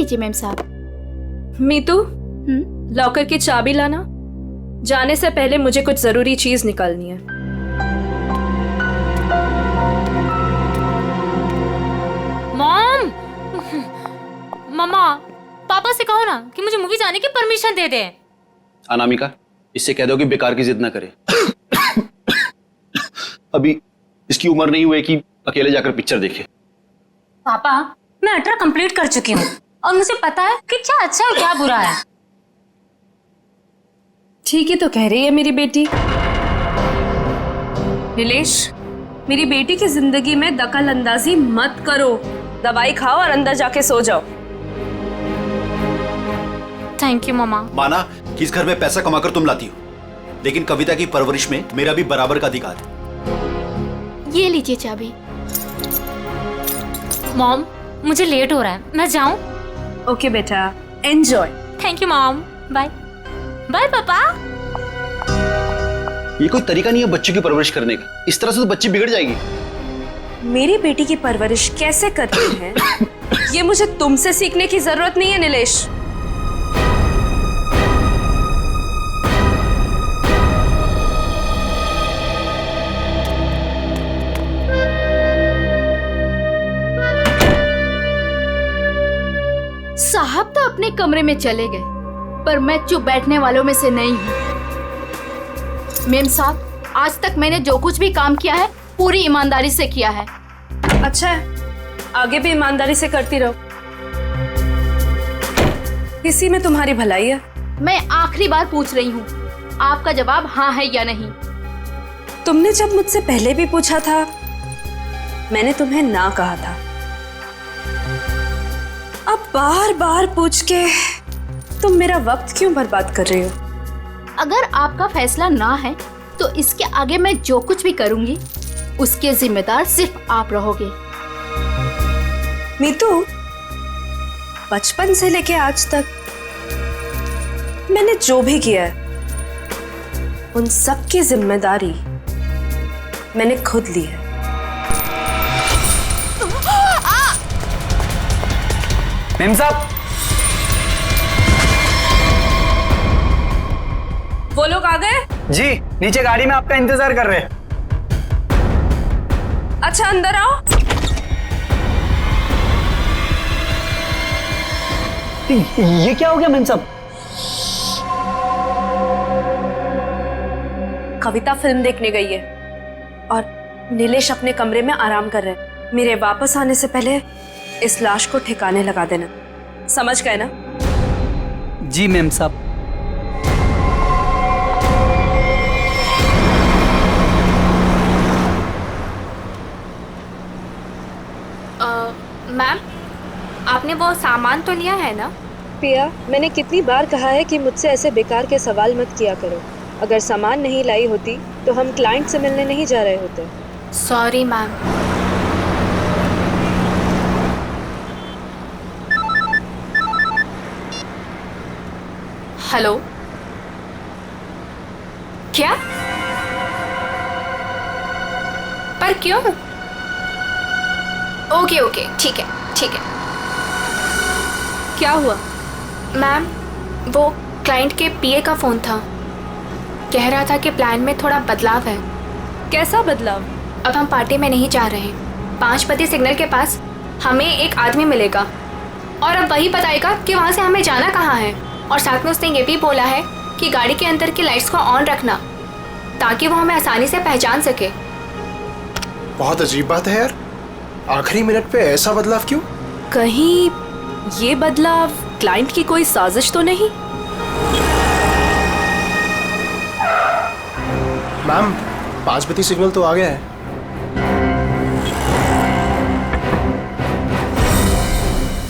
लीजिए मैम साहब। मीतू, लॉकर की चाबी लाना। जाने से पहले मुझे कुछ जरूरी चीज निकालनी है। मॉम, मम्मा, पापा से कहो ना कि मुझे मूवी जाने की परमिशन दे दे। अनामिका, इससे कह दो कि बेकार की जिद ना करे। अभी इसकी उम्र नहीं हुई कि अकेले जाकर पिक्चर देखे। पापा, मैं 18 कंप्लीट कर चुकी हूँ और मुझे पता है कि क्या अच्छा और क्या बुरा है। ठीक ही तो कह रही है मेरी बेटी। नीलेश, मेरी बेटी की जिंदगी में दखल अंदाजी मत करो। दवाई खाओ और अंदर जाके सो जाओ। थैंक यू मम्मा। माना कि इस घर में पैसा कमाकर तुम लाती हो, लेकिन कविता की परवरिश में मेरा भी बराबर का अधिकार है। ये लीजिए चाबी। मॉम, मुझे लेट हो रहा है, मैं जाऊं? ओके बेटा, enjoy. Thank you mom. Bye bye पापा। ये कोई तरीका नहीं है बच्चों की परवरिश करने का। इस तरह से तो बच्ची बिगड़ जाएगी। मेरी बेटी की परवरिश कैसे करते हैं ये मुझे तुमसे सीखने की जरूरत नहीं है नीलेश। साहब तो अपने कमरे में चले गए, पर मैं चुप बैठने वालों में से नहीं हूँ। मेम साहब, आज तक मैंने जो कुछ भी काम किया है पूरी ईमानदारी से किया है। अच्छा है, आगे भी ईमानदारी से करती रहो। इसी में तुम्हारी भलाई है। मैं आखिरी बार पूछ रही हूँ, आपका जवाब हाँ है या नहीं। तुमने जब मुझसे पहले भी पूछा था, मैंने तुम्हें ना कहा था। अब बार बार पूछ के तुम मेरा वक्त क्यों बर्बाद कर रही हो? अगर आपका फैसला ना है तो इसके आगे मैं जो कुछ भी करूंगी उसके जिम्मेदार सिर्फ आप रहोगे। मीतू, बचपन से लेके आज तक मैंने जो भी किया है उन सब की जिम्मेदारी मैंने खुद ली है। मेम साहब, वो लोग आ गए? जी नीचे गाड़ी में आपका इंतजार कर रहे हैं। अच्छा, अंदर आओ। ये क्या हो गया मेम साहब? कविता फिल्म देखने गई है और नीलेश अपने कमरे में आराम कर रहे हैं। मेरे वापस आने से पहले इस लाश को ठिकाने लगा देना, समझ गए ना? जी मेम साहब। मैम, आपने वो सामान तो लिया है ना? पिया, मैंने कितनी बार कहा है कि मुझसे ऐसे बेकार के सवाल मत किया करो। अगर सामान नहीं लाई होती तो हम क्लाइंट से मिलने नहीं जा रहे होते। Sorry ma'am. हेलो, क्या? पर क्यों? ओके ओके, ठीक है ठीक है। क्या हुआ? मैम, वो क्लाइंट के पीए का फ़ोन था। कह रहा था कि प्लान में थोड़ा बदलाव है। कैसा बदलाव? अब हम पार्टी में नहीं जा रहे। 5 बजे सिग्नल के पास हमें एक आदमी मिलेगा और अब वही बताएगा कि वहाँ से हमें जाना कहाँ है। और साथ में उसने ये भी बोला है कि गाड़ी के अंदर की लाइट्स को ऑन रखना ताकि वो हमें आसानी से पहचान सके। बहुत अजीब बात है यार, आखिरी मिनट पे ऐसा बदलाव क्यों? कहीं ये बदलाव क्लाइंट की कोई साजिश तो नहीं? मैम, 5 बजे सिग्नल तो आ गया है।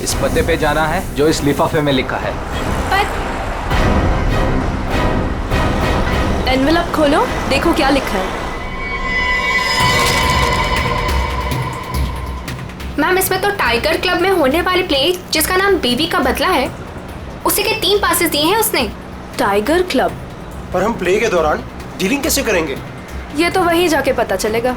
इस पते पे जाना है जो इस लिफाफे में लिखा है। पर एनवेलप खोलो, देखो क्या लिखा है। मैम, इसमें तो टाइगर क्लब में होने वाले प्ले जिसका नाम बीवी का बदला है, उसी के 3 पासेस दिए हैं उसने। Tiger club? पर हम प्ले के दौरान डीलिंग कैसे करेंगे? ये तो वहीं जाके पता चलेगा।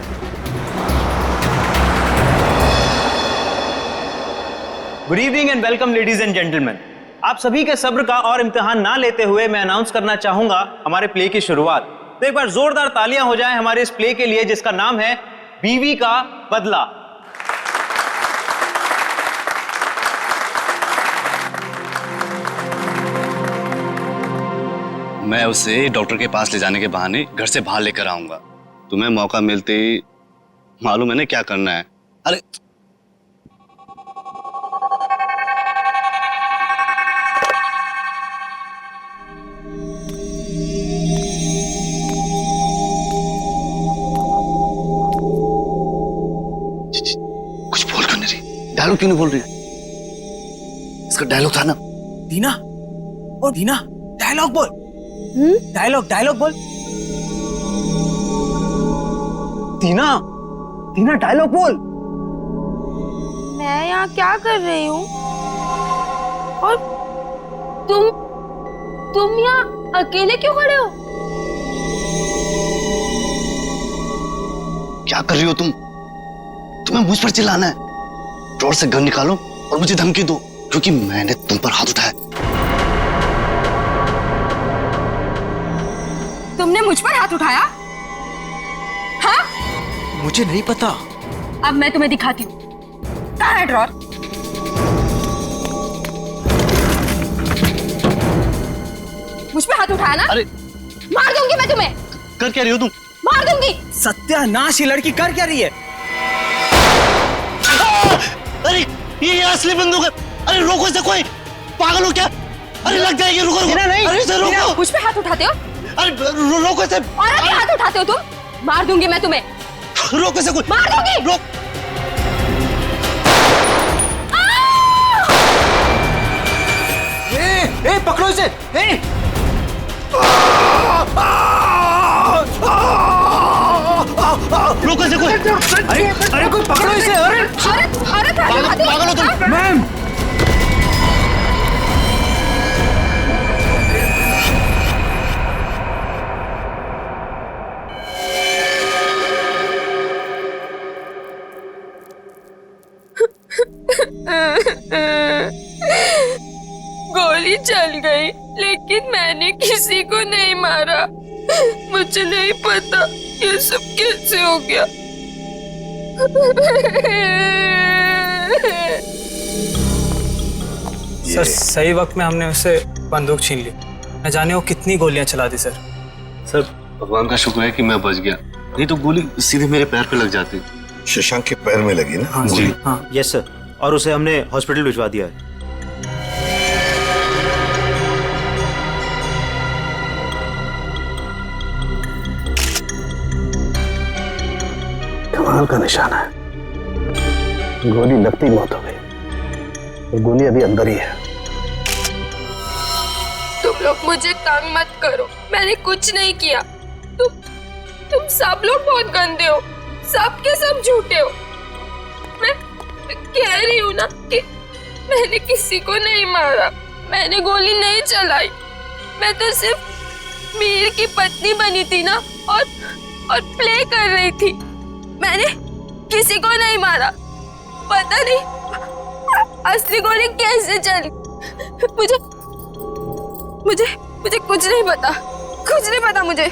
Good evening and welcome ladies and gentleman. आप सभी के सब्र का और इम्तिहान ना लेते हुए मैं अनाउंस करना चाहूंगा हमारे प्ले की शुरुआत। तो एक बार जोरदार तालियां हो जाएं हमारे इस प्ले के लिए जिसका नाम है बीवी का बदला। मैं उसे डॉक्टर के पास ले जाने के बहाने घर से बाहर लेकर आऊंगा। तुम्हें मौका मिलते ही मालूम है ना क्या करना है। अरे कुछ बोल क्यों नहीं रही? डायलॉग क्यों नहीं बोल रही? इसका डायलॉग था ना। दीना, ओ दीना, डायलॉग बोल। डायलॉग बोल। दीना, दीना डायलॉग बोल। मैं यहाँ क्या कर रही हूँ? और तुम यहाँ अकेले क्यों खड़े हो? क्या कर रही हो तुम? तुम्हें मुझ पर चिल्लाना है? ड्रॉर से गन निकालो और मुझे धमकी दो क्योंकि मैंने तुम पर हाथ उठाया। तुमने मुझ पर हाथ उठाया? हाँ? मुझे नहीं पता। अब मैं तुम्हें दिखाती हूँ। कहाँ है ड्रॉर? मुझ पे हाथ उठाया ना? अरे मार दूंगी मैं तुम्हें। कर क्या रही हो तुम? मार दूंगी। सत्यानाश, ये लड़की कर क्या रही है? अरे ये असली बंदूक है। अरे रोको इसे, कोई पागल हो क्या? अरे लग जाएगी, रुको रुको। नहीं, अरे इसे रोको। मुझ पे हाथ उठाते हो? अरे रोको इसे। और क्या हाथ उठाते हो तुम? मार दूंगी मैं तुम्हें। रोको इसे, कोई मार दूंगी। रोक। ए पकड़ो इसे। रोको इसे कोई। अरे कोई पकड़ो इसे। अरे पागल हो तुम? मैम, गोली चल गई लेकिन मैंने किसी को नहीं मारा। मुझे नहीं पता ये सब कैसे हो गया। सर सही वक्त में हमने उससे बंदूक छीन ली। न जाने वो कितनी गोलियां चला दी सर। सर भगवान का शुक्र है कि मैं बच गया, नहीं तो गोली सीधे मेरे पैर पे लग जाती। शशांक के पैर में लगी ना? हाँ जी हाँ। यस सर, और उसे हमने हॉस्पिटल भिजवा दिया है। कमाल का निशाना है। गोली लगती मौत हो गई, तो गोली अभी अंदर ही है। तुम लोग मुझे तंग मत करो, मैंने कुछ नहीं किया। तुम सब लोग बहुत गंदे हो, सब के सब झूठे हो। मैं कह रही हूँ ना कि मैंने किसी को नहीं मारा, मैंने गोली नहीं चलाई। मैं तो सिर्फ मीर की पत्नी बनी थी ना, और प्ले कर रही थी। मैंने किसी को नहीं मारा। पता नहीं असली गोली कैसे चली। मुझे कुछ नहीं पता, कुछ नहीं पता मुझे।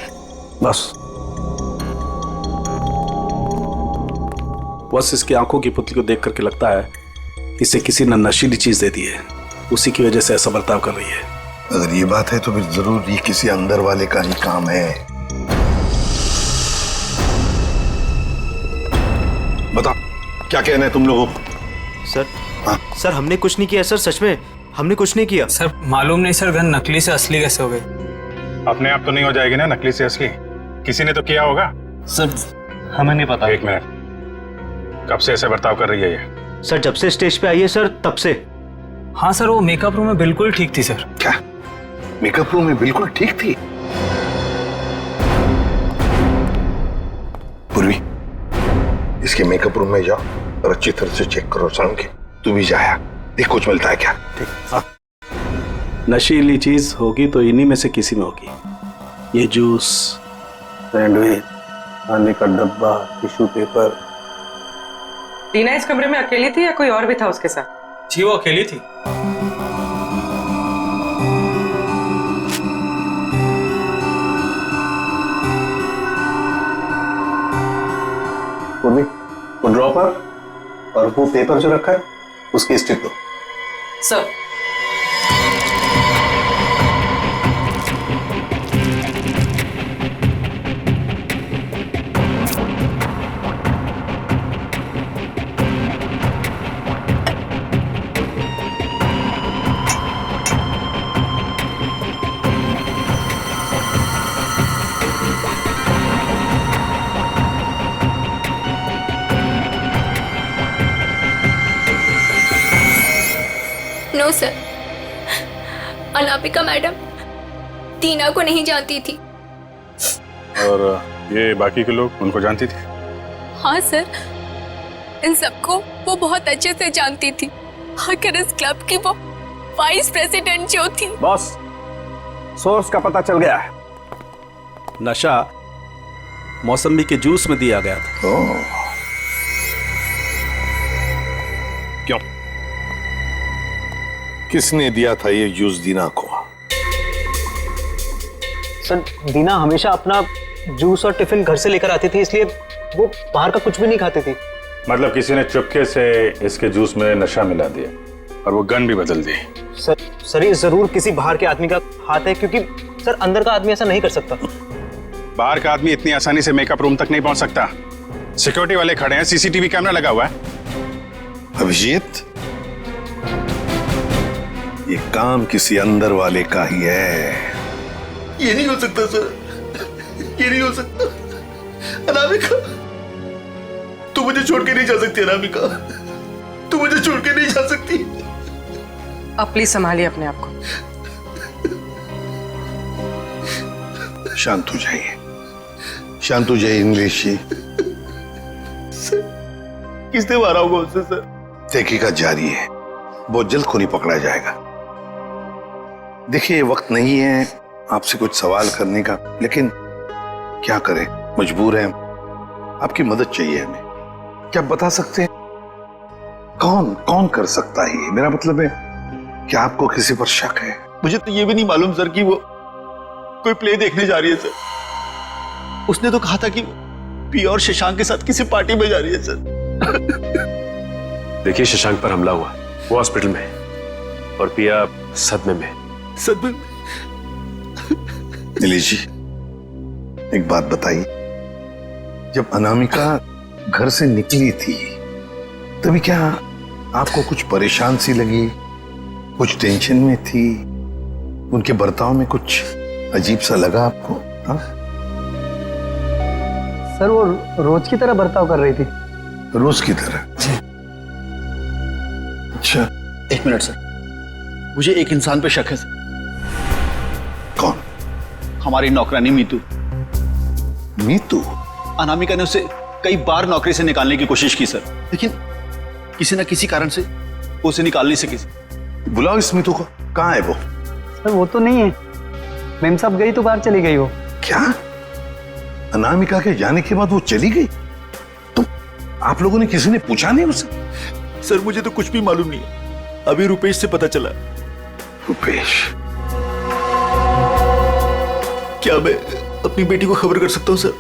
बस इसकी आंखों की पुतली को देख करके लगता है इसे किसी ने नशीली चीज दे दी है, उसी की वजह से ऐसा बर्ताव कर रही है। अगर ये बात है तो फिर जरूर ये किसी अंदर वाले का ही काम है। बता, क्या कहना है तुम लोगों को? सर सर हमने कुछ नहीं किया सर, सच में हमने कुछ नहीं किया। सर मालूम नहीं सर, गन नकली से असली कैसे हो गई? अपने आप तो नहीं हो जाएगी ना नकली से असली, किसी ने तो किया होगा। सर हमें नहीं पता। एक मिनट, कब से ऐसे बर्ताव कर रही है ये? सर जब से स्टेज पे आई है सर, तब से। हाँ सर, वो मेकअप रूम में बिल्कुल ठीक थी सर। क्या मेकअप रूम में बिल्कुल ठीक थी? पूर्वी, इसके मेकअप रूम में जाओ और अच्छी तरह से चेक करो। सड़क के तू भी जाया, देख कुछ मिलता है क्या। नशीली चीज होगी तो इन्हीं में से किसी में होगी। ये जूस, सैंडविच, खाने का डब्बा, टिश्यू पेपर। टीना इस कमरे में अकेली थी या कोई और भी था उसके साथ? जी वो अकेली थी। पूर्वी, वो ड्रॉपर और वो पेपर जो रखा है उसकी स्ट्रिप दो। Sir. No sir, Anamika madam Tina को नहीं जानती थी। और ये बाकी के लोग उनको जानती थी? हाँ सर, इन सबको वो बहुत अच्छे से जानती थी। आखिर इस क्लब की वो वाइस प्रेसिडेंट जो थी। बॉस, सोर्स का पता चल गया है। नशा मौसमी के जूस में दिया गया था। क्यों? किसने दिया था ये जूस दीना को? सर, दीना हमेशा अपना जूस और टिफिन घर से लेकर आती थी, इसलिए वो बाहर का कुछ भी नहीं खाती थी। मतलब किसी ने चुपके से इसके जूस में नशा मिला दिया और वो गन भी बदल दी। सर ये जरूर किसी बाहर के आदमी का हाथ है, क्योंकि सर अंदर का आदमी ऐसा नहीं कर सकता। बाहर का आदमी इतनी आसानी से मेकअप रूम तक नहीं पहुंच सकता। सिक्योरिटी वाले खड़े हैं, सीसीटीवी कैमरा लगा हुआ है। अभिजीत, ये काम किसी अंदर वाले का ही है। ये नहीं हो सकता सर, ये नहीं हो सकता। अनामिका, तू मुझे छोड़ के नहीं जा सकती। अनामिका, तू मुझे छोड़ के नहीं जा सकती। आप प्लीज संभालिए अपने आप को। शांत हो जाइए, शांत हो जाइए इंग्लिश जी। किसने मारा होगा उससे सर? तहकीकात जारी है, बहुत जल्द खूनी पकड़ा जाएगा। देखिए, वक्त नहीं है आपसे कुछ सवाल करने का, लेकिन क्या करें, मजबूर हैं। आपकी मदद चाहिए हमें। क्या आप बता सकते हैं कौन कौन कर सकता है? मेरा मतलब है, क्या आपको किसी पर शक है? मुझे तो ये भी नहीं मालूम सर कि वो कोई प्ले देखने जा रही है सर। उसने तो कहा था कि पिया और शशांक के साथ किसी पार्टी में जा रही है सर। देखिए, शशांक पर हमला हुआ, वो हॉस्पिटल में है और पिया सदमे में। सदमे? नीलेश जी, एक बात बताइए, जब अनामिका घर से निकली थी तभी क्या आपको कुछ परेशान सी लगी, कुछ टेंशन में थी? उनके बर्ताव में कुछ अजीब सा लगा आपको? हाँ सर, वो रोज की तरह बर्ताव कर रही थी। रोज की तरह? अच्छा, एक मिनट सर, मुझे एक इंसान पे शक है सर। कौन? हमारी नौकरानी मीतू। मीतू? अनामिका ने उसे कई बार नौकरी से निकालने की कोशिश की सर, लेकिन किसी न किसी कारण से वो उसे निकाल नहीं सकी। बुलाओ इस मीतू को। कहाँ है वो? सर वो तो नहीं है, मेम साहब गई तो बाहर चली गई वो। क्या? अनामिका के जाने के बाद वो चली गई? तो आप लोगों ने किसी ने पूछा नहीं उसे? सर मुझे तो कुछ भी मालूम नहीं है, अभी रुपेश से पता चला। रुपेश? क्या मैं अपनी बेटी को खबर कर सकता हूँ सर?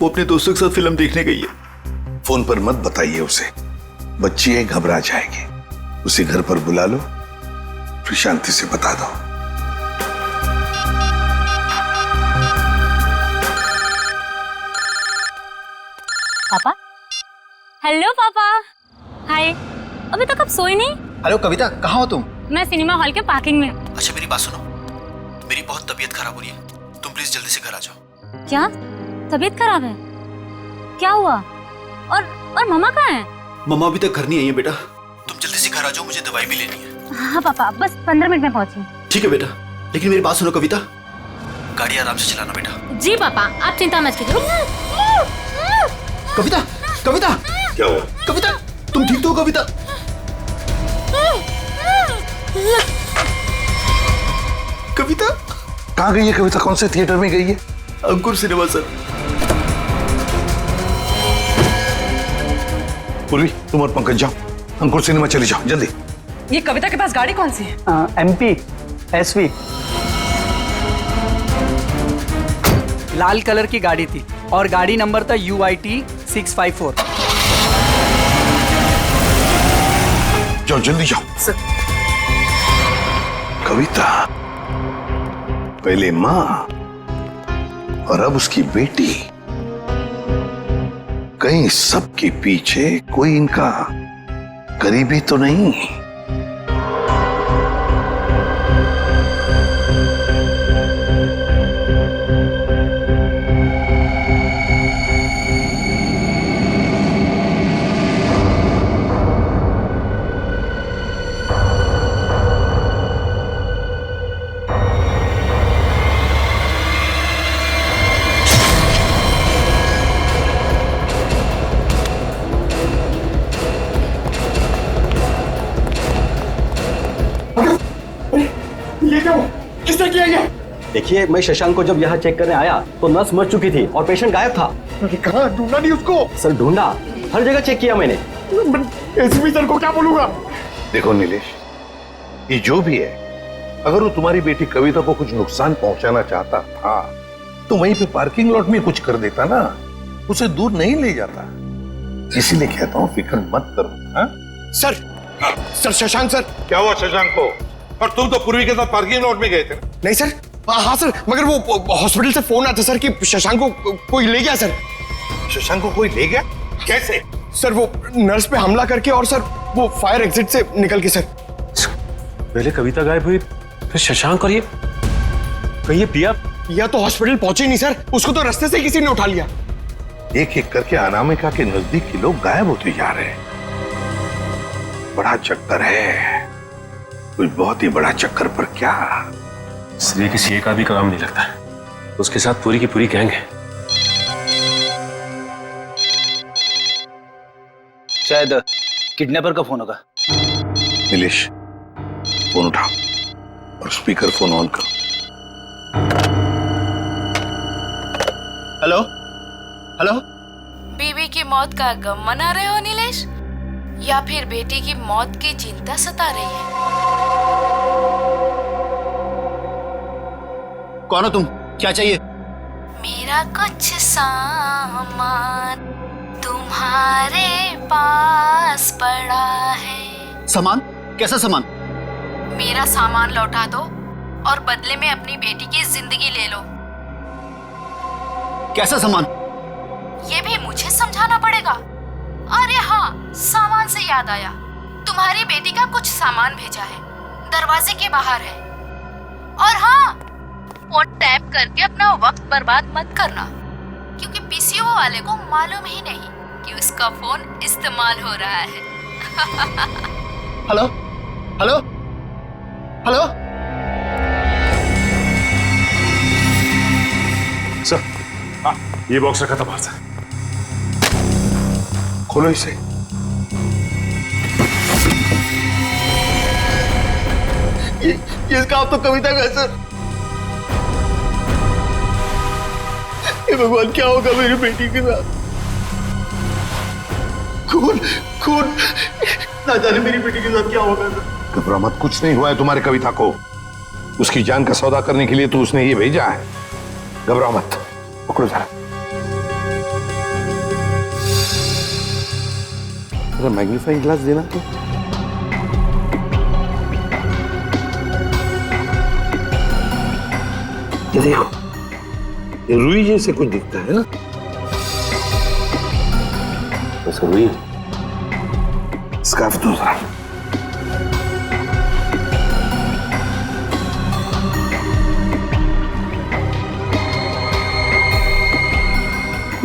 वो अपने दोस्तों के साथ फिल्म देखने गई है। फोन पर मत बताइए उसे, बच्ची है, घबरा जाएगी। उसे घर पर बुला लो, फिर शांति से बता दो। पापा? हेलो पापा। हाय। अभी तक आप सोए नहीं? हेलो कविता, कहाँ हो तुम? मैं सिनेमा हॉल के पार्किंग में। अच्छा मेरी बात सुनो, मेरी बहुत तबीयत खराब हो रही है, तुम प्लीज जल्दी से घर आ जाओ। क्या तबीयत खराब है? क्या हुआ? और मम्मा कहाँ है? मम्मा अभी तक घर नहीं आई है बेटा, तुम जल्दी से घर आ जाओ, मुझे दवाई भी लेनी है। हाँ पापा, बस 15 मिनट में पहुंची। ठीक है बेटा, लेकिन मेरी बात सुनो कविता, गाड़ी आराम से चलाना बेटा। जी पापा, आप चिंता मत कीजिए। कविता, कविता, क्या हुआ? कविता, तुम ठीक तो हो कविता? कविता कहाँ गई है? कविता कौन से थिएटर में गई है? अंकुर सिनेमा सर। पूर्वी, तुम और पंकज जाओ, अंकुर सिनेमा चली जाओ जल्दी। ये कविता के पास गाड़ी कौन सी है? MP SV। लाल कलर की गाड़ी थी और गाड़ी नंबर था UIT 654। जाओ जल्दी जाओ। कविता, पहले माँ और अब उसकी बेटी, कहीं सबके पीछे कोई इनका करीबी तो नहीं? किसने किया ये? देखिए, मैं शशांक को जब यहाँ चेक करने आया तो नर्स मर चुकी थी और पेशेंट गायब था। कहाँ ढूंढा नहीं उसको? सर ढूंढा, हर जगह चेक किया मैंने। एसपी सर को क्या बोलूंगा? देखो नीलेश, ये जो भी है, अगर वो तुम्हारी बेटी कविता को कुछ नुकसान पहुंचाना चाहता था तो वहीं पे पार्किंग लॉट में कुछ कर देता ना, उसे दूर नहीं ले जाता। इसीलिए कहता हूँ फिक्र मत करो। हा? Sir Shashank sir. क्या हुआ शशांक को? और तुम तो पूर्वी के साथ पार्किंग लॉट में गए थे। नहीं सर, हाँ सर, मगर वो हॉस्पिटल से फोन आया था सर कि शशांक को कोई ले गया सर। शशांक को कोई ले गया? कैसे? सर वो नर्स पे हमला करके और सर वो फायर एग्जिट से निकल के सर। पहले कविता गायब हुई, फिर शशांक और ये कहिए पिया तो हॉस्पिटल पहुंचे नहीं सर, उसको तो रास्ते से किसी ने उठा लिया। एक एक करके अनामिका के नजदीक के लोग गायब होते जा रहे हैं। बड़ा चक्कर है, कुछ बहुत ही बड़ा चक्कर। पर क्या इसलिए किसी एक आदमी का काम नहीं लगता, उसके साथ पूरी की पूरी गैंग है। शायद किडनैपर का फोन होगा। नीलेश, फोन उठाओ और स्पीकर फोन ऑन करो। Hello hello. बीवी की मौत का गम मना रहे हो नीलेश, या फिर बेटी की मौत की चिंता सता रही है? कौन हो तुम? क्या चाहिए? मेरा कुछ सामान तुम्हारे पास पड़ा है। सामान? कैसा सामान? मेरा सामान लौटा दो और बदले में अपनी बेटी की जिंदगी ले लो। कैसा सामान? ये भी मुझे समझाना पड़ेगा? अरे हाँ, सामान से याद आया, तुम्हारी बेटी का कुछ सामान भेजा है, दरवाजे के बाहर है। और हाँ, फोन टैप करके अपना वक्त बर्बाद मत करना, क्योंकि पीसीओ वाले को मालूम ही नहीं कि उसका फोन इस्तेमाल हो रहा है। Hello hello hello. सर, हाँ, ये बॉक्स रखा था बाहर से। खोलो इसे। ये इसका आप तो कविता का सर। हे भगवान, क्या होगा मेरी बेटी के साथ? खून खून, ना जाने मेरी बेटी के साथ क्या होगा सर। घबरा मत, कुछ नहीं हुआ है तुम्हारी कविता को। उसकी जान का सौदा करने के लिए तो उसने ये भेजा है। घबरा मत, पकड़ो जरा। मैग्नीफाइंग ग्लास देना तो। ये देखो, ये रुई जैसे कुछ दिखता है ना? बस रुई। स्कार्फ दो जरा।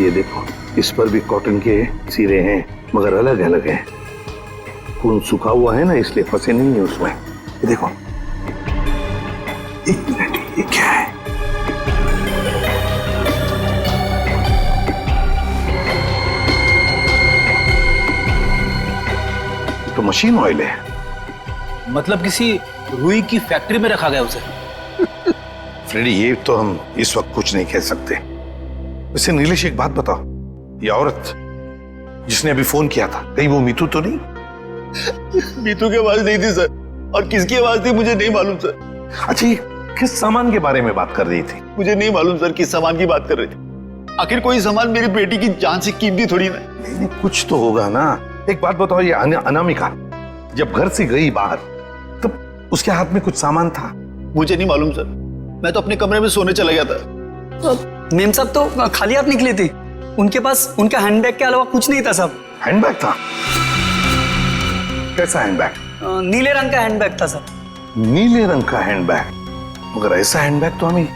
ये देखो, इस पर भी कॉटन के सिरे हैं, मगर अलग अलग है। खून सूखा हुआ है ना, इसलिए फंसे नहीं है उसमें। ये देखो, एक मिनट, ये क्या है? तो मशीन ऑयल है। मतलब किसी रुई की फैक्ट्री में रखा गया उसे? फ्रेडी, ये तो हम इस वक्त कुछ नहीं कह सकते। वैसे नीलेश, एक बात बताओ, ये औरत जिसने अभी फोन किया था, कहीं वो मीतू तो नहीं? बीतू की आवाज नहीं थी सर, और किसकी आवाज थी मुझे नहीं मालूम सर। अच्छा, ये किस सामान के बारे में बात कर रही थी? मुझे नहीं मालूम सर किस सामान की बात कर रही थी। आखिर कोई सामान मेरी बेटी की जान से कीमती थोड़ी ना। नहीं, कुछ तो होगा ना। एक बात बताओ, ये अनामिका जब घर से गई बाहर तब उसके हाथ में कुछ सामान था? मुझे नहीं मालूम सर, मैं तो अपने कमरे में सोने चला गया था। मेम साहब तो खाली हाथ निकली थी, उनके पास उनका हैंडबैग के अलावा कुछ नहीं था साहब। हैंडबैग था? कैसा हैंडबैग? नीले रंग का हैंडबैग था सर। नीले रंग का हैंडबैग? मगर ऐसा हैंडबैग तो हमें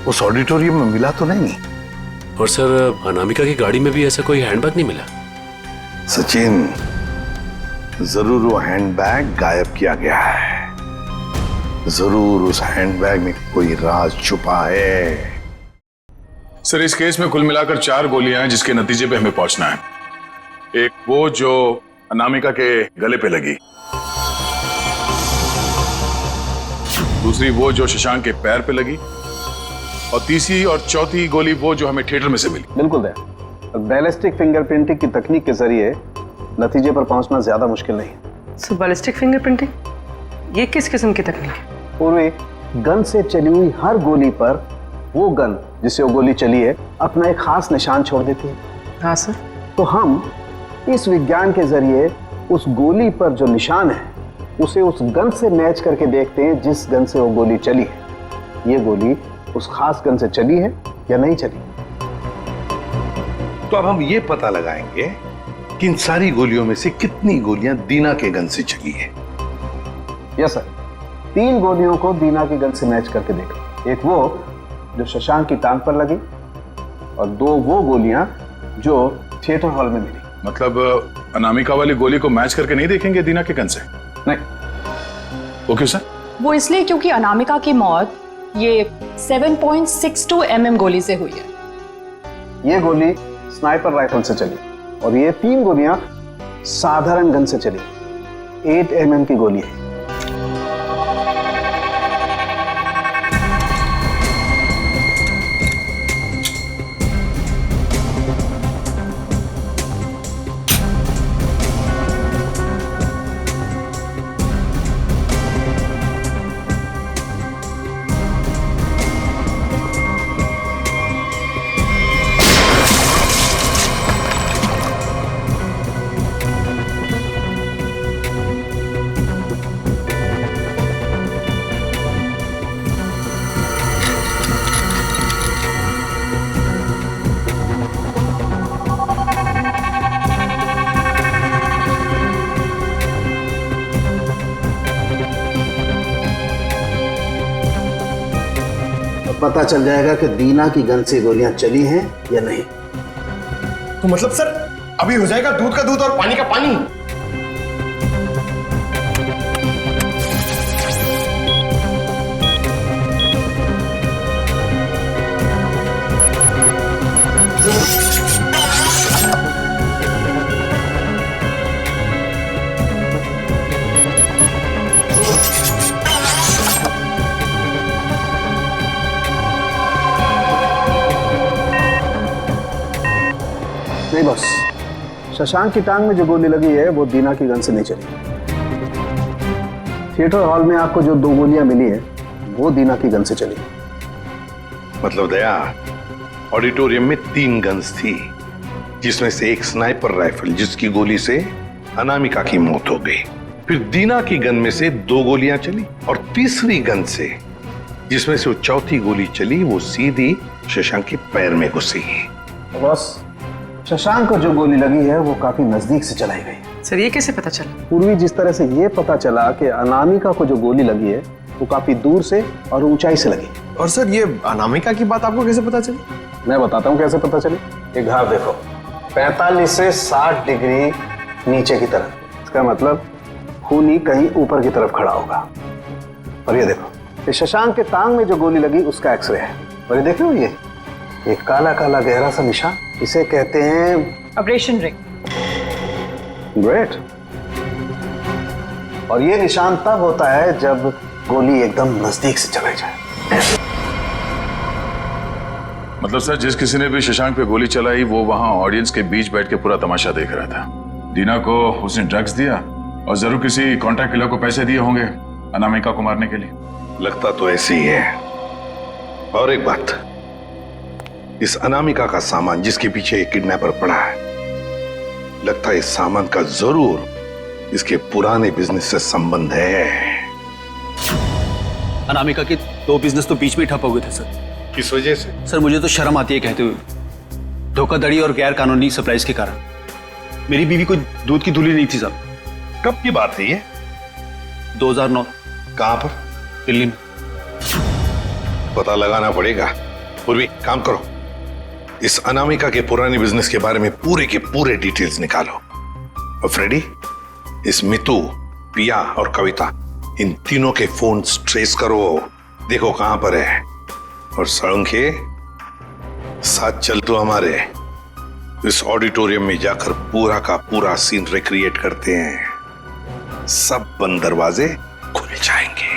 उस ऑडिटोरियम में मिला तो नहीं। और सर, अनामिका की गाड़ी में भी ऐसा कोई हैंडबैग नहीं मिला। सचिन, जरूर वो हैंडबैग गायब किया गया है। जरूर उस हैंडबैग में कोई राज छुपा है। सर, इस केस में कुल मिलाकर 4 गोलियां हैं जिसके नतीजे पे हमें पहुंचना है। एक वो जो अनामिका के गले पे लगी, दूसरी वो जो शशांक के पैर पे लगी, और तीसरी और चौथी गोली वो जो हमें थिएटर में से मिली। बिल्कुल दया, बैलिस्टिक फिंगरप्रिंटिंग की तकनीक के जरिए नतीजे पर पहुंचना ज्यादा मुश्किल नहीं है। सो बैलिस्टिक फिंगरप्रिंटिंग, ये किस किस्म की तकनीक है? पूर्वी गन से चली हुई हर गोली पर वो गन जिससे वो गोली चली है अपना एक खास निशान छोड़ देती है। हाँ सर। तो हम इस विज्ञान के जरिए उस गोली पर जो निशान है उसे उस गन से मैच करके देखते हैं जिस गन से वो गोली चली है। ये गोली उस खास गन से चली है या नहीं चली। तो अब हम ये पता लगाएंगे कि इन सारी गोलियों में से कितनी गोलियां दीना के गन से चली है। यस सर, 3 गोलियों को दीना की गन से मैच करके देखो। एक वो जो शशांक की टांग पर लगी, और 2 वो गोलियां जो थिएटर हॉल में मिली। मतलब अनामिका वाली गोली को मैच करके नहीं देखेंगे दीना के गन से? नहीं। वो क्यों सर? वो इसलिए क्योंकि अनामिका की मौत ये 7.62 mm गोली से हुई है। ये गोली स्नाइपर राइफल से चली, और ये 3 गोलियां साधारण गन से चली। 8 mm की गोली है। पता चल जाएगा कि दीना की गन से गोलियां चली हैं या नहीं। तो मतलब सर अभी हो जाएगा दूध का दूध और पानी का पानी। नहीं बॉस, शशांक की टांग में जो गोली लगी है वो दीना की गन से नहीं चली। थिएटर हॉल में आपको जो 2 गोलियां मिली है वो दीना की गन से चली। मतलब दया, ऑडिटोरियम में 3 गन्स थी, जिसमें से एक स्नाइपर राइफल जिसकी गोली से अनामिका की मौत हो गई। फिर दीना की गन में से 2 गोलियां चली, और तीसरी गन से जिसमें से वो चौथी गोली चली वो सीधी शशांक के पैर में घुसी। बॉस, शशांक को जो गोली लगी है वो काफी नजदीक से चलाई गई। सर, ये कैसे पता चला? पूर्वी जिस तरह से ये पता चला कि अनामिका को जो गोली लगी है वो काफी दूर से और ऊंचाई से लगी। और सर ये अनामिका की बात आपको कैसे पता चली? मैं बताता हूँ कैसे पता चली। ये घाव देखो, 45 से 60 डिग्री नीचे की तरफ। इसका मतलब खूनी कहीं ऊपर की तरफ खड़ा होगा। और ये देखो, ये शशांक के टांग में जो गोली लगी उसका एक्सरे है। और ये देख रहे हो, ये काला काला गहरा सा निशान, इसे कहते हैं ऑपरेशन रिंग। ग्रेट। और ये निशान तब होता है जब गोली एकदम नजदीक से चलाई जाए। मतलब सर, जिस किसी ने भी शशांक पे गोली चलाई वो वहां ऑडियंस के बीच बैठ के पूरा तमाशा देख रहा था। दीना को उसने ड्रग्स दिया और जरूर किसी कॉन्ट्रैक्ट किलर को पैसे दिए होंगे अनामिका को मारने के लिए। लगता तो ऐसे ही है। और एक बात, इस अनामिका का सामान जिसके पीछे एक किडनैपर पड़ा है, लगता है इस सामान का जरूर इसके पुराने बिजनेस से संबंध है। अनामिका के 2 बिजनेस तो बीच में ठप हो गए थे सर। किस वजह से? सर मुझे तो शर्म आती है कहते हुए, धोखाधड़ी और गैर कानूनी सप्लाईज के कारण। मेरी बीवी कोई दूध की धुली नहीं थी साहब। कब की बात है ये? 2009। कहां पर? दिल्ली में। पता लगाना पड़ेगा। पूर्वी काम करो, इस अनामिका के पुराने बिजनेस के बारे में पूरे के पूरे डिटेल्स निकालो। और फ्रेडी, इस मितू, पिया और कविता, इन तीनों के फोन ट्रेस करो, देखो कहां पर है। और सड़ंखे, साथ चल तो हमारे इस ऑडिटोरियम में जाकर पूरा का पूरा सीन रिक्रिएट करते हैं। सब बंद दरवाजे खुल जाएंगे।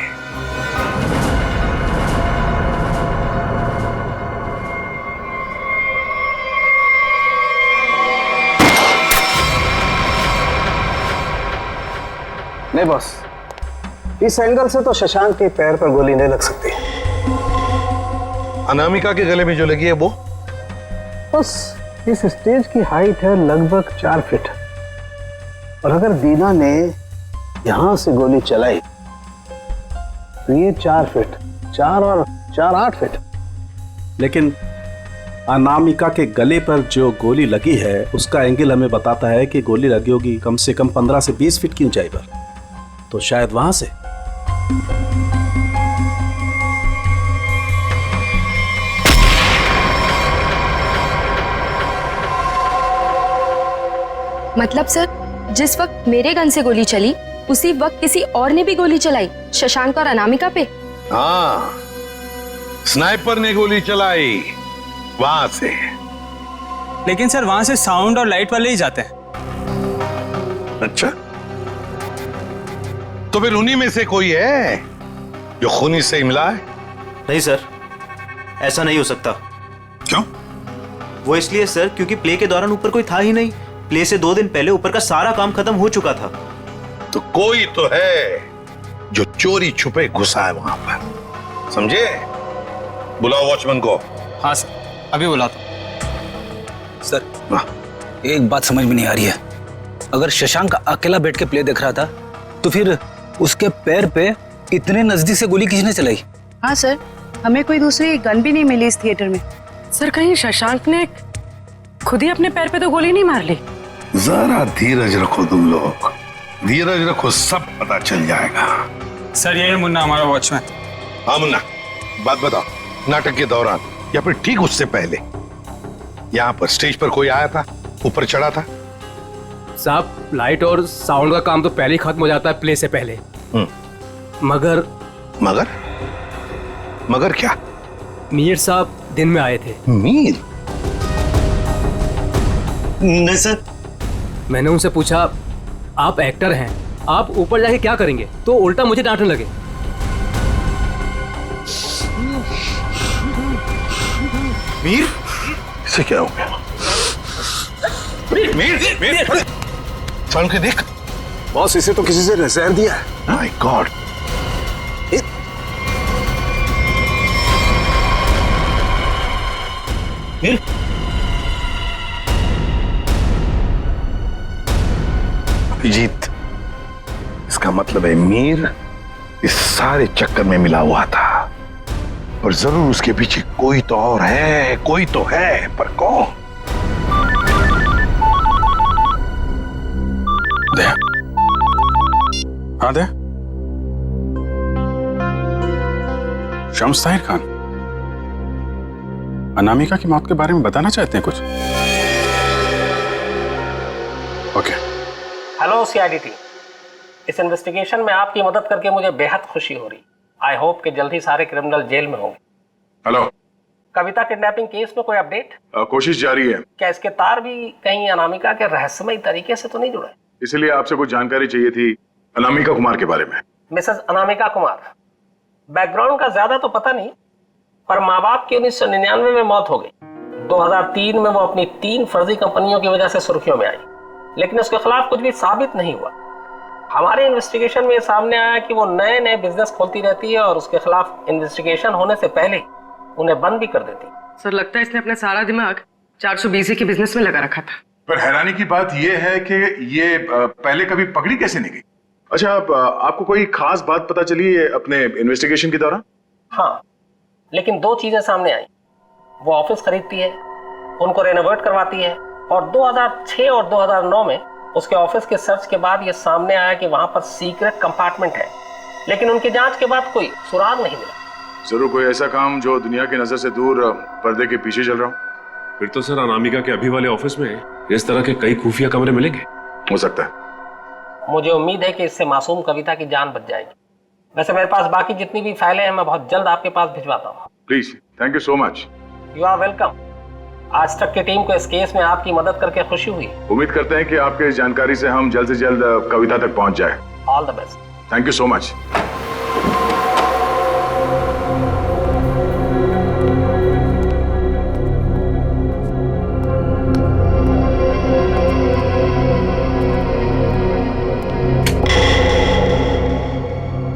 नहीं बॉस, इस एंगल से तो शशांक के पैर पर गोली नहीं लग सकती। अनामिका के गले में जो लगी है वो? बस इस स्टेज की हाइट है लगभग 4 फीट, और अगर दीना ने यहां से गोली चलाई तो ये 4 फीट, 4 और 4 8 फीट। लेकिन अनामिका के गले पर जो गोली लगी है उसका एंगल हमें बताता है कि गोली लगी होगी कम से कम 15 से 20 फीट की ऊंचाई पर, तो शायद वहां से। मतलब सर, जिस वक्त मेरे गन से गोली चली उसी वक्त किसी और ने भी गोली चलाई शशांक और अनामिका पे? हाँ, स्नाइपर ने गोली चलाई वहां से। लेकिन सर वहां से साउंड और लाइट वाले ही जाते हैं। अच्छा, तो फिर उन्हीं में से कोई है जो खूनी से मिला है? नहीं सर, ऐसा नहीं हो सकता। क्यों? वो इसलिए सर क्योंकि प्ले के दौरान ऊपर कोई था ही नहीं। प्ले से 2 दिन पहले ऊपर का सारा काम खत्म हो चुका था। तो कोई तो है जो चोरी छुपे घुसा है वहां पर, समझे? बुलाओ वॉचमैन को। हाँ सर, अभी बुलाता हूं। सर, एक बात समझ में नहीं आ रही है। अगर शशांक अकेला बैठ के प्ले देख रहा था तो फिर उसके पैर पे इतने नजदीक से गोली किसने चलाई? हाँ सर, हमें कोई दूसरी गन भी नहीं मिली इस थिएटर में। सर, कहीं शशांक ने खुद ही अपने पैर पे तो गोली नहीं मार ली? जरा धीरज रखो तुम लोग, धीरज रखो, सब पता चल जाएगा। सर, ये है मुन्ना, हमारा वॉचमैन। हाँ मुन्ना, बात बताओ, नाटक के दौरान या फिर ठीक उससे पहले यहाँ पर स्टेज पर कोई आया था, ऊपर चढ़ा था? साहब, लाइट और साउंड का काम तो पहले ही खत्म हो जाता है प्ले से पहले। मगर मगर मगर क्या? मीर साहब दिन में आए थे। मीर? नहीं सर। मैंने उनसे पूछा, आप एक्टर हैं, आप ऊपर जाके क्या करेंगे? तो उल्टा मुझे डांटने लगे। मीर? इसे क्या हो गया? मीर, मीर, साउंड के देख। बॉस, इसे तो किसी से नजर दिया है। My God. मीर? अभिजीत, इसका मतलब है मीर इस सारे चक्कर में मिला हुआ था, और जरूर उसके पीछे कोई तो और है, कोई तो है, पर कौन? दे। हाँ दे। शम्स ताहिर खान, अनामिका की मौत के बारे में बताना चाहते हैं कुछ? ओके। हेलो सीआईडी टीम, इस इन्वेस्टिगेशन में आपकी मदद करके मुझे बेहद खुशी हो रही। आई होप कि जल्द ही सारे क्रिमिनल जेल में होंगे। हेलो। कविता किडनैपिंग केस में कोई अपडेट? कोशिश जारी है। क्या इसके तार भी कहीं अनामिका के रहस्यमय तरीके से तो नहीं जुड़े? इसलिए आपसे कुछ जानकारी चाहिए थी अनामिका कुमार के बारे में। मिसेस अनामिका कुमार, बैकग्राउंड का ज्यादा तो पता नहीं, पर माँ बाप की 1999 में मौत हो गई। 2003 में वो अपनी 3 फर्जी कंपनियों की वजह से सुर्खियों में आई, लेकिन उसके खिलाफ कुछ भी साबित नहीं हुआ। हमारे इन्वेस्टिगेशन में ये सामने आया कि वो नए नए बिजनेस खोलती रहती है और उसके खिलाफ इन्वेस्टिगेशन होने से पहले उन्हें बंद भी कर देती। सर लगता है इसने अपना सारा दिमाग 420 के बिजनेस में लगा रखा था। पर हैरानी की बात यह है कि ये पहले कभी पकड़ी कैसे नहीं गई? अच्छा, आपको कोई खास बात पता चली है अपने इन्वेस्टिगेशन के दौरान? हाँ, लेकिन 2 चीजें सामने आई। वो ऑफिस खरीदती है, उनको रेनोवेट करवाती है, और 2006 और 2009 में उसके ऑफिस के सर्च के बाद ये सामने आया कि वहां पर सीक्रेट कंपार्टमेंट है, लेकिन उनकी जांच के बाद कोई सुराग नहीं मिला। जरूर कोई ऐसा काम जो दुनिया की नजर से दूर पर्दे के पीछे चल रहा हो। फिर तो सर अनामिका के अभी वाले ऑफिस में इस तरह के कई खुफिया कमरे मिलेंगे। हो सकता है। मुझे उम्मीद है कि इससे मासूम कविता की जान बच जाएगी। वैसे मेरे पास बाकी जितनी भी फाइलें हैं मैं बहुत जल्द आपके पास भिजवाता हूँ। Please, thank you so much. You are welcome. आज तक की टीम को इस केस में आपकी मदद करके खुशी हुई। उम्मीद करते हैं कि आपके इस जानकारी से हम जल्द से जल्द कविता तक पहुंच जाए। All the best. Thank you so much.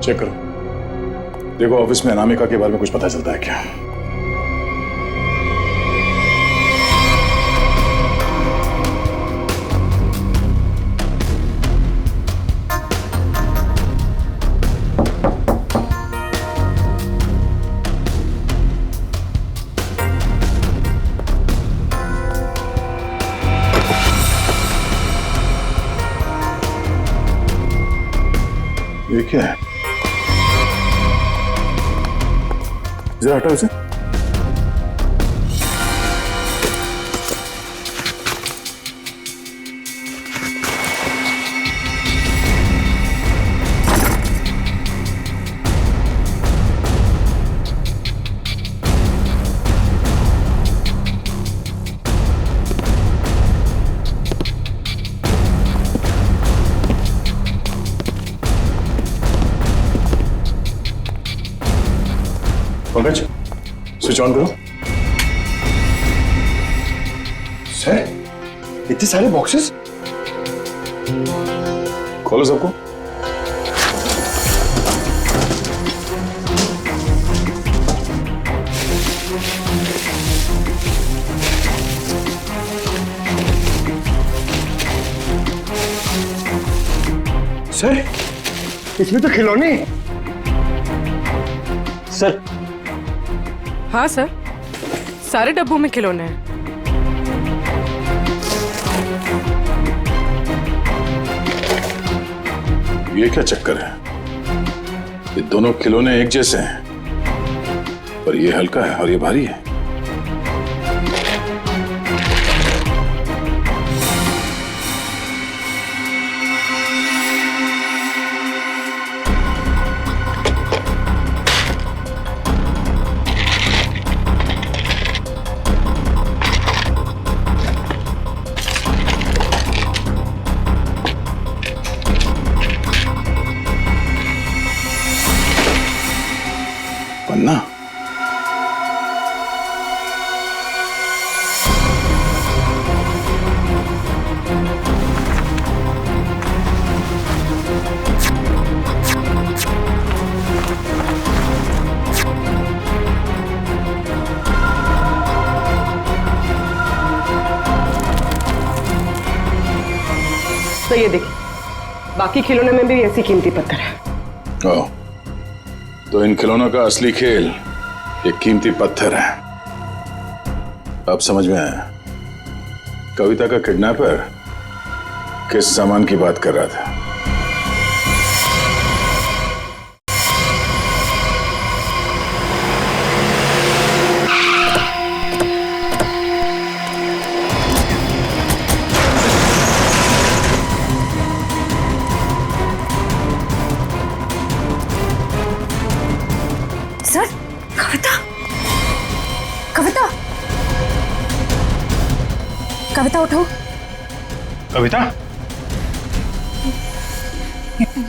Check करो, देखो ऑफिस में अनामिका के बारे में कुछ पता चलता है क्या? ये क्या है? जरा हटाओ इसे। पंकज, स्विच ऑन करो। सर, इतने सारे बॉक्सेस? खोलो सबको। सर, इसमें तो खिलौने। सर। हाँ सर, सारे डब्बों में खिलौने हैं। ये क्या चक्कर है? ये दोनों खिलौने एक जैसे हैं, पर ये हल्का है और ये भारी है। पन्ना? तो ये देखिए, बाकी खिलौने में भी ऐसी कीमती पत्थर है। ओह, तो इन खिलौनों का असली खेल ये कीमती पत्थर है। अब समझ में आया। कविता का किडनैपर किस सामान की बात कर रहा था? सर, कविता, कविता, कविता उठो। कविता?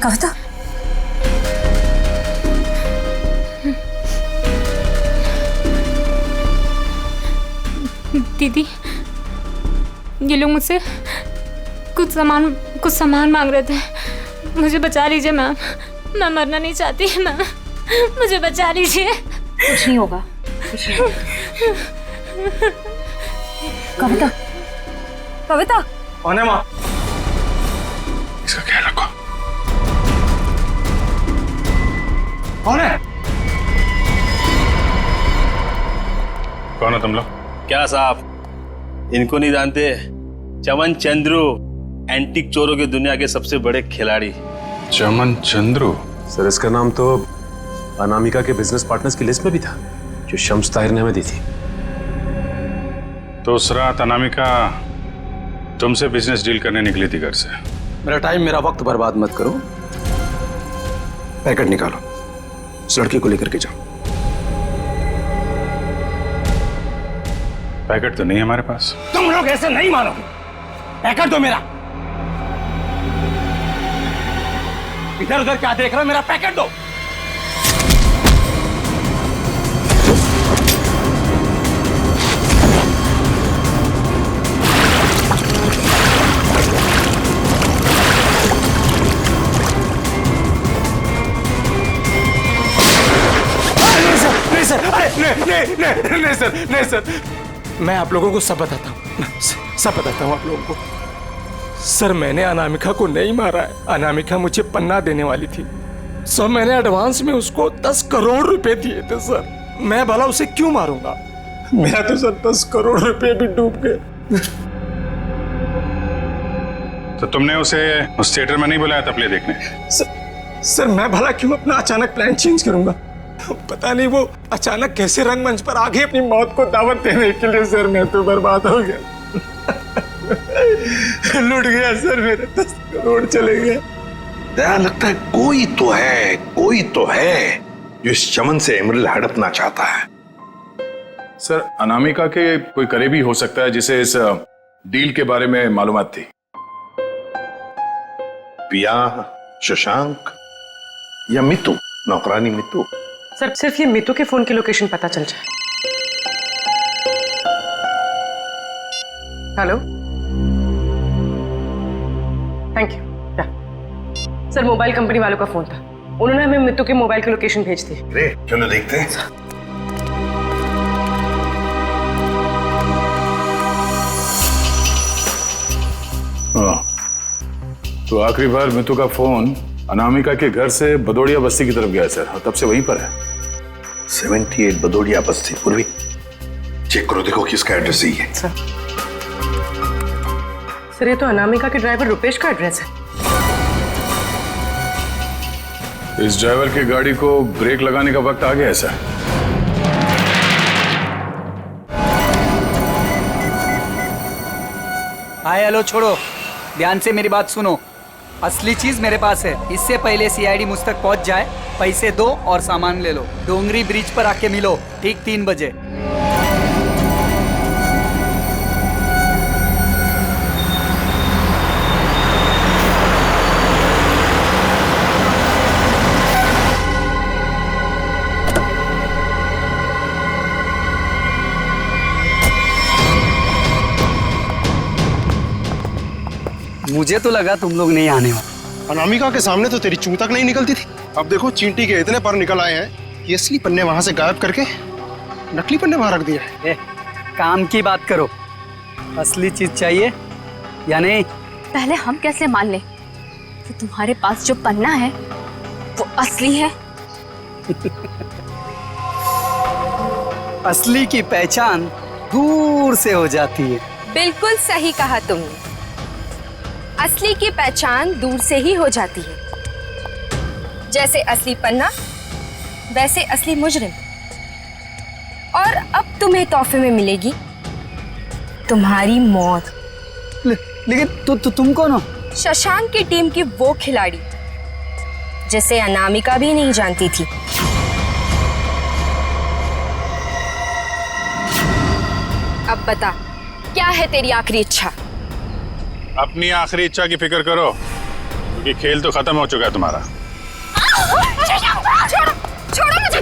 कविता, दीदी, ये लोग मुझसे कुछ सामान मांग रहे थे। मुझे बचा लीजिए मैम, मैं मरना नहीं चाहती मैम, मुझे बचा लीजिए। कुछ नहीं होगा, कुछ नहीं होगा। कविता, कविता कौन है माँ? इसका ख्याल रखो। कौन है? कौन है तुम लोग? क्या साहब, इनको नहीं जानते? चमन चंद्रू, एंटीक चोरों की दुनिया के सबसे बड़े खिलाड़ी। चमन चंद्रू? सर इसका नाम तो अनामिका के बिजनेस पार्टनर्स की लिस्ट में भी था, जो शम्स ताहिर ने हमें दी थी। तो उस रात अनामिका तुमसे बिजनेस डील करने निकली थी घर से? मेरा टाइम, मेरा वक्त बर्बाद मत करो। पैकेट निकालो, उस लड़की को लेकर के जाओ। पैकेट तो नहीं है हमारे पास। तुम लोग ऐसे नहीं मानोगे। पैकेट दो मेरा। इधर उधर क्या देख रहे हो? मेरा पैकेट दो। नहीं सर, नहीं सर, नहीं सर, मैं आप लोगों को सब बताता हूँ, सब बताता हूँ आप लोगों को। सर मैंने अनामिका को नहीं मारा है। अनामिका मुझे पन्ना देने वाली थी सर, मैंने एडवांस में उसको 10 करोड़ रुपए दिए थे सर। मैं भला उसे क्यों मारूंगा? मेरा तो सर 10 करोड़ रुपए भी डूब गए। तो तुमने उसे उस थिएटर में नहीं बुलाया था प्ले देखने? सर मैं भला क्यों अपना अचानक प्लान चेंज करूंगा? पता नहीं वो अचानक कैसे रंगमंच पर आगे अपनी मौत को दावत देने के लिए। सर मैं तो बर्बाद हो गया, लूट गया सर, मेरे 10 करोड़ चले गए। दया, लगता है कोई तो है, कोई तो है जो इस चमन से एमरल्ड हड़पना चाहता है। सर अनामिका के कोई करीबी हो सकता है जिसे इस डील के बारे में मालूमात थी। पिया, शशांक या मितू, नौकरानी मितू? सर सिर्फ ये मितू के फोन की लोकेशन पता चल जाए। Hello, thank you. Sir mobile company वालों का फोन था, उन्होंने हमें मितू के मोबाइल की लोकेशन भेज दी। अरे चलो देखते हैं। तो आखिरी बार मितू का फोन अनामिका के घर से बदौड़िया बस्ती की तरफ गया सर, और तब से वहीं पर है। 78 बदौड़िया बस्ती। पूर्वी चेक करो, देखो किसका एड्रेस यही है। सर ये तो अनामिका के ड्राइवर रुपेश का एड्रेस है। इस ड्राइवर की गाड़ी को ब्रेक लगाने का वक्त आ गया है सर। हाय हेलो छोड़ो, ध्यान से मेरी बात सुनो। असली चीज मेरे पास है। इससे पहले सीआईडी मुझ तक पहुंच जाए, पैसे दो और सामान ले लो। डोंगरी ब्रिज पर आके मिलो ठीक 3 बजे। मुझे तो लगा तुम लोग नहीं आने वाले। अनामिका के सामने तो तेरी चूं तक नहीं निकलती थी। अब देखो चींटी के इतने पर निकल आए हैं कि असली पन्ने वहां से गायब करके नकली पन्ने वहां रख दिए। काम की बात करो, असली चीज चाहिए या नहीं? पहले हम कैसे मान लें कि तुम्हारे पास जो पन्ना है वो असली है? असली की पहचान दूर से हो जाती है। बिल्कुल सही कहा तुमने, असली की पहचान दूर से ही हो जाती है। जैसे असली पन्ना वैसे असली मुजरिम। और अब तुम्हें तोहफे में मिलेगी तुम्हारी मौत। लेकिन तुम कौन हो? शशांक की टीम की वो खिलाड़ी जिसे अनामिका भी नहीं जानती थी। अब बता, क्या है तेरी आखिरी इच्छा? अपनी आखिरी इच्छा की फिक्र करो, क्योंकि खेल तो खत्म हो चुका है तुम्हारा। छोड़ो, छोड़ो मुझे।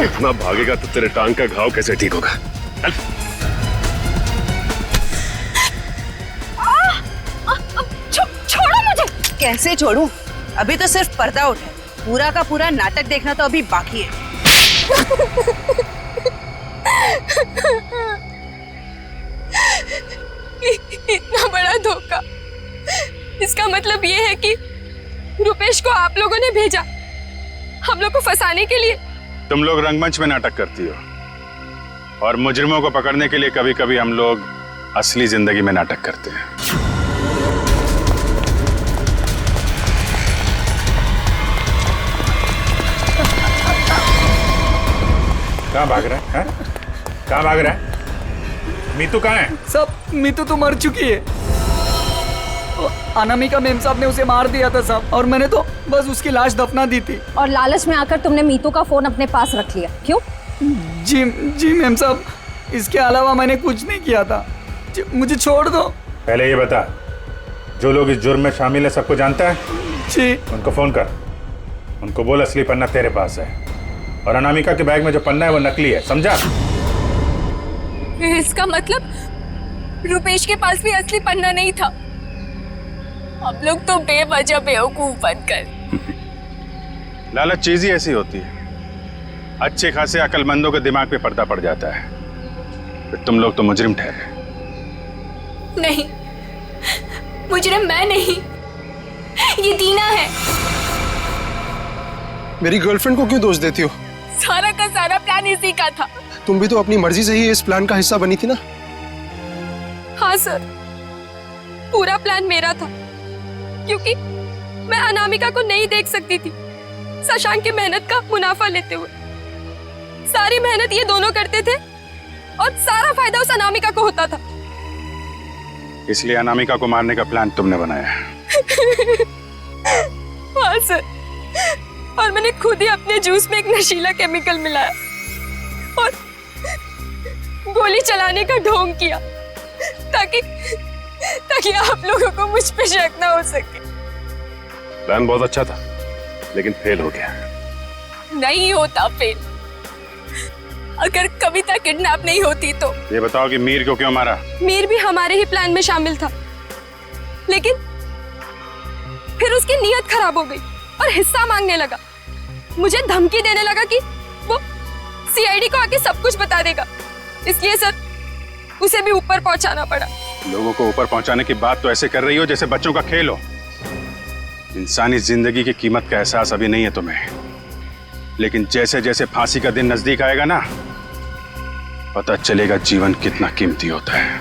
इतना भागेगा तो तेरे टांग का घाव कैसे ठीक होगा? कैसे छोड़ूं? अभी तो सिर्फ पर्दा उठा है, पूरा का पूरा नाटक देखना तो अभी बाकी है। इतना बड़ा धोखा। इसका मतलब ये है कि रुपेश को आप लोगों ने भेजा हम लोग को फंसाने के लिए। तुम लोग रंगमंच में नाटक करती हो और मुजरिमों को पकड़ने के लिए कभी कभी हम लोग असली जिंदगी में नाटक करते हैं। कहाँ भाग रहा है? कहाँ भाग रहा है? मीतू कहाँ है? सब मीतू तो मर चुकी है। अनामिका मेम साहब ने उसे मार दिया था साहब, और मैंने तो बस उसकी लाश दफना दी थी। और लालच में आकर तुमने मीतू का फोन अपने पास रख लिया, क्यों? जी मेम साहब, इसके अलावा मैंने कुछ नहीं किया था। मुझे छोड़ दो। पहले ये बता, जो लोग इस जुर्म में शामिल है सबको जानता है? जी। उनको फोन कर, उनको बोल असली पन्ना तेरे पास है और अनामिका के बैग में जो पन्ना है वो नकली है, समझा? इसका मतलब रुपेश के पास भी असली पन्ना नहीं था। हम लोग तो बेवजह बेवकूफ बनकर। लालच चीज ही ऐसी होती है, अच्छे खासे अकलमंदों के दिमाग पे पर्दा पड़ जाता है, फिर तुम लोग तो मुजरिम ठहरे। नहीं, मुजरिम मैं नहीं, ये दीना है। मेरी गर्लफ्रेंड को क्यों दोष देती हो? सारा का सारा प्लान इसी का था। तुम भी तो अपनी मर्जी से ही इस प्लान का हिस्सा बनी थी ना? हाँ सर, पूरा प्लान मेरा था, क्योंकि मैं अनामिका को नहीं देख सकती थी शशांक की मेहनत का मुनाफा लेते हुए। सारी मेहनत ये दोनों करते थे और सारा फायदा उस अनामिका को होता था। इसलिए अनामिका को मारने का प्लान तुमने बनाया है। हाँ सर, और मैंने खुद ही अपने जूस में एक नशीला केमिकल मिलाया और गोली चलाने का ढोंग किया ताकि आप लोगों को मुझ पे शक ना हो सके। प्लान बहुत अच्छा था, लेकिन फेल हो गया। नहीं होता फेल। अगर कविता किडनैप नहीं होती तो। ये बताओ कि मीर को क्यों मारा? मीर भी हमारे ही प्लान में शामिल था, लेकिन फिर उसकी नीयत खराब हो गई और हिस्सा मांगने लगा। मुझे धमकी देने लगा कि वो सीआईडी को आके सब कुछ बता देगा। इसलिए सर, उसे भी ऊपर पहुंचाना पड़ा। लोगों को ऊपर पहुंचाने की बात तो ऐसे कर रही हो जैसे बच्चों का खेल हो। इंसानी जिंदगी की कीमत का एहसास अभी नहीं है तुम्हें, लेकिन जैसे जैसे फांसी का दिन नजदीक आएगा ना, पता चलेगा जीवन कितना कीमती होता है।